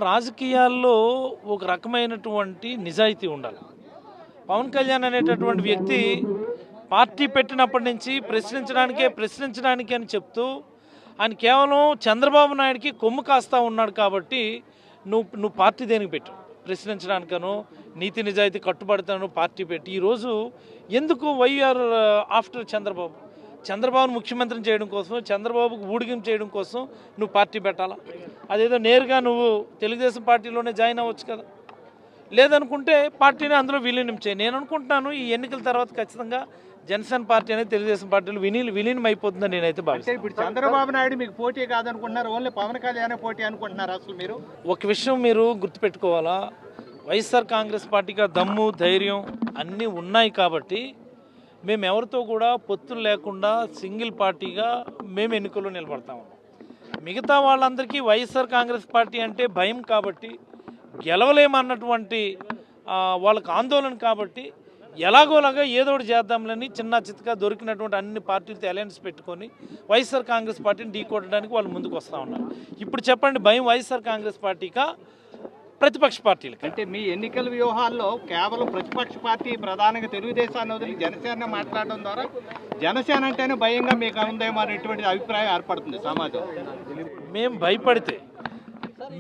రాజకీయాల్లో ఒక రకమైనటువంటి నిజాయితీ ఉండాలి. పవన్ కళ్యాణ్ అనేటటువంటి వ్యక్తి పార్టీ పెట్టినప్పటి నుంచి ప్రశ్నించడానికి అని చెప్తూ ఆయన కేవలం చంద్రబాబు నాయుడికి కొమ్ము కాస్తా ఉన్నాడు కాబట్టి నువ్వు పార్టీ దేనికి పెట్టావు, ప్రశ్నించడానికను నీతి నిజాయితీ కట్టుబడతాను పార్టీ పెట్టి ఈరోజు ఎందుకు వైఆర్ ఆఫ్టర్ చంద్రబాబును ముఖ్యమంత్రిని చేయడం కోసం, చంద్రబాబుకు ఊడిగింపు చేయడం కోసం నువ్వు పార్టీ పెట్టాలా? అదేదో నేరుగా నువ్వు తెలుగుదేశం పార్టీలోనే జాయిన్ అవ్వచ్చు కదా. లేదనుకుంటే పార్టీని అందులో విలీనం చేయి. నేను అనుకుంటున్నాను ఈ ఎన్నికల తర్వాత ఖచ్చితంగా జనసేన పార్టీ అనేది తెలుగుదేశం పార్టీలు విలీనం అయిపోతుందని నేనైతే భావిస్తాను. ఇప్పుడు చంద్రబాబు నాయుడు మీకు పోటీ కాదనుకుంటున్నారు, ఓన్లీ పవన్ కళ్యాణ్ పోటీ అనుకుంటున్నారు. అసలు మీరు ఒక విషయం మీరు గుర్తుపెట్టుకోవాలా, వైఎస్ఆర్ కాంగ్రెస్ పార్టీగా దమ్ము ధైర్యం అన్నీ ఉన్నాయి కాబట్టి మేము ఎవరితో కూడా పొత్తులు లేకుండా సింగిల్ పార్టీగా మేము ఎన్నికల్లో నిలబడతాము. మిగతా వాళ్ళందరికీ వైఎస్ఆర్ కాంగ్రెస్ పార్టీ అంటే భయం కాబట్టి, గెలవలేమన్నటువంటి వాళ్ళకి ఆందోళన కాబట్టి ఎలాగోలాగా ఏదోటి చేద్దాంలని చిన్న చిత్తగా దొరికినటువంటి అన్ని పార్టీలతో అలయన్స్ పెట్టుకొని వైఎస్ఆర్ కాంగ్రెస్ పార్టీని ఢీకొట్టడానికి వాళ్ళు ముందుకు వస్తూ ఉన్నారు. ఇప్పుడు చెప్పండి, భయం వైఎస్ఆర్ కాంగ్రెస్ పార్టీకా ప్రతిపక్ష పార్టీలకి? అంటే మీ ఎన్నికల వ్యూహాల్లో కేవలం ప్రతిపక్ష పార్టీ ప్రధానంగా తెలుగుదేశాన్ని వదిలి జనసేన మాట్లాడడం ద్వారా జనసేన అంటేనే భయంగా మీకు ఉందేమో అనేటువంటి అభిప్రాయం ఏర్పడుతుంది సమాజం. మేము భయపడితే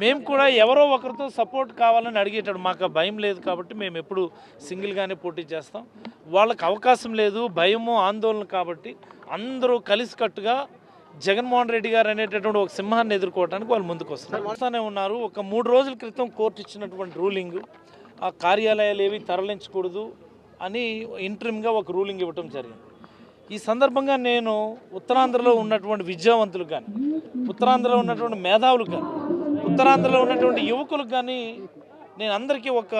మేము కూడా ఎవరో ఒకరితో సపోర్ట్ కావాలని అడిగేటాడు. మాకు భయం లేదు కాబట్టి మేము ఎప్పుడు సింగిల్గానే పోటీ చేస్తాం. వాళ్ళకి అవకాశం లేదు, భయము ఆందోళన కాబట్టి అందరూ కలిసికట్టుగా జగన్మోహన్ రెడ్డి గారు అనేటటువంటి ఒక సింహాన్ని ఎదుర్కోవడానికి వాళ్ళు ముందుకు వస్తూనే ఉన్నారు. ఒక 3 రోజుల క్రితం కోర్టు ఇచ్చినటువంటి రూలింగ్, ఆ కార్యాలయాలు ఏవి తరలించకూడదు అని ఇంటరిమ్గా ఒక రూలింగ్ ఇవ్వటం జరిగింది. ఈ సందర్భంగా నేను ఉత్తరాంధ్రలో ఉన్నటువంటి విద్యావంతులకు కానీ, ఉత్తరాంధ్రలో ఉన్నటువంటి మేధావులకు కానీ, ఉత్తరాంధ్రలో ఉన్నటువంటి యువకులకు కానీ నేను అందరికీ ఒక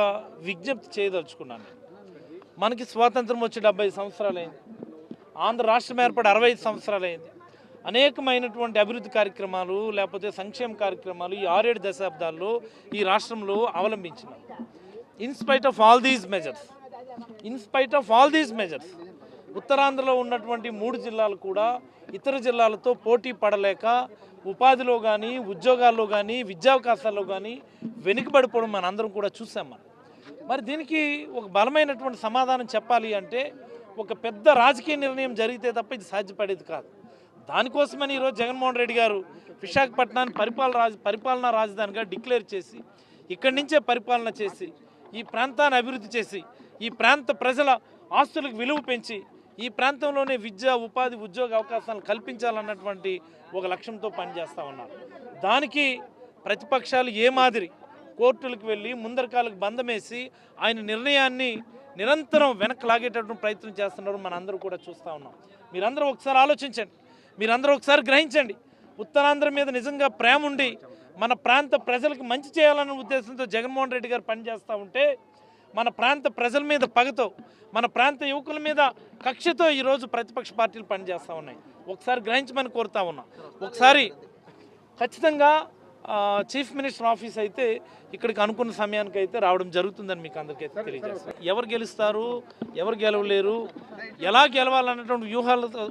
విజ్ఞప్తి చేయదలుచుకున్నాను. మనకి స్వాతంత్రం వచ్చి 70 సంవత్సరాలు అయింది, ఆంధ్ర రాష్ట్రం ఏర్పడి 65 సంవత్సరాలు అయింది. అనేకమైనటువంటి అభివృద్ధి కార్యక్రమాలు లేకపోతే సంక్షేమ కార్యక్రమాలు ఈ 6-7 దశాబ్దాల్లో ఈ రాష్ట్రంలో అవలంబించినాయి. In spite of all these measures ఉత్తరాంధ్రలో ఉన్నటువంటి 3 జిల్లాలు కూడా ఇతర జిల్లాలతో పోటీ పడలేక ఉపాధిలో కానీ, ఉద్యోగాల్లో కానీ, విద్యావకాశాల్లో కానీ వెనుకబడిపోవడం మనందరం కూడా చూసాం. మరి దీనికి ఒక బలమైనటువంటి సమాధానం చెప్పాలి అంటే ఒక పెద్ద రాజకీయ నిర్ణయం జరిగితే తప్ప ఇది సాధ్యపడేది కాదు. దానికోసమని ఈరోజు జగన్మోహన్ రెడ్డి గారు విశాఖపట్నాన్ని పరిపాలనా రాజధానిగా డిక్లేర్ చేసి ఇక్కడి నుంచే పరిపాలన చేసి ఈ ప్రాంతాన్ని అభివృద్ధి చేసి ఈ ప్రాంత ప్రజల ఆస్తులకు విలువ పెంచి ఈ ప్రాంతంలోనే విద్య, ఉపాధి, ఉద్యోగ అవకాశాలు కల్పించాలన్నటువంటి ఒక లక్ష్యంతో పనిచేస్తూ ఉన్నారు. దానికి ప్రతిపక్షాలు ఏ మాదిరి కోర్టులకు వెళ్ళి ముందరకాలకు బంధమేసి ఆయన నిర్ణయాన్ని నిరంతరం వెనక్కి లాగేటటువంటి ప్రయత్నం చేస్తున్నారు. మనందరూ కూడా చూస్తూ ఉన్నాం. మీరందరూ ఒకసారి ఆలోచించండి, మీరందరూ ఒకసారి గ్రహించండి. ఉత్తరాంధ్ర మీద నిజంగా ప్రేమ ఉండి మన ప్రాంత ప్రజలకు మంచి చేయాలనే ఉద్దేశంతో జగన్మోహన్ రెడ్డి గారు పనిచేస్తూ ఉంటే మన ప్రాంత ప్రజల మీద పగతో, మన ప్రాంత యువకుల మీద కక్షతో ఈరోజు ప్రతిపక్ష పార్టీలు పనిచేస్తూ ఉన్నాయి. ఒకసారి గ్రహించమని కోరుతా ఉన్నాం. ఒకసారి ఖచ్చితంగా చీఫ్ మినిస్టర్ ఆఫీస్ అయితే ఇక్కడికి అనుకున్న సమయానికి అయితే రావడం జరుగుతుందని మీకు అందరికైతే తెలియజేస్తాను. ఎవరు గెలుస్తారు, ఎవరు గెలవలేరు, ఎలా గెలవాలన్నటువంటి వ్యూహాలతో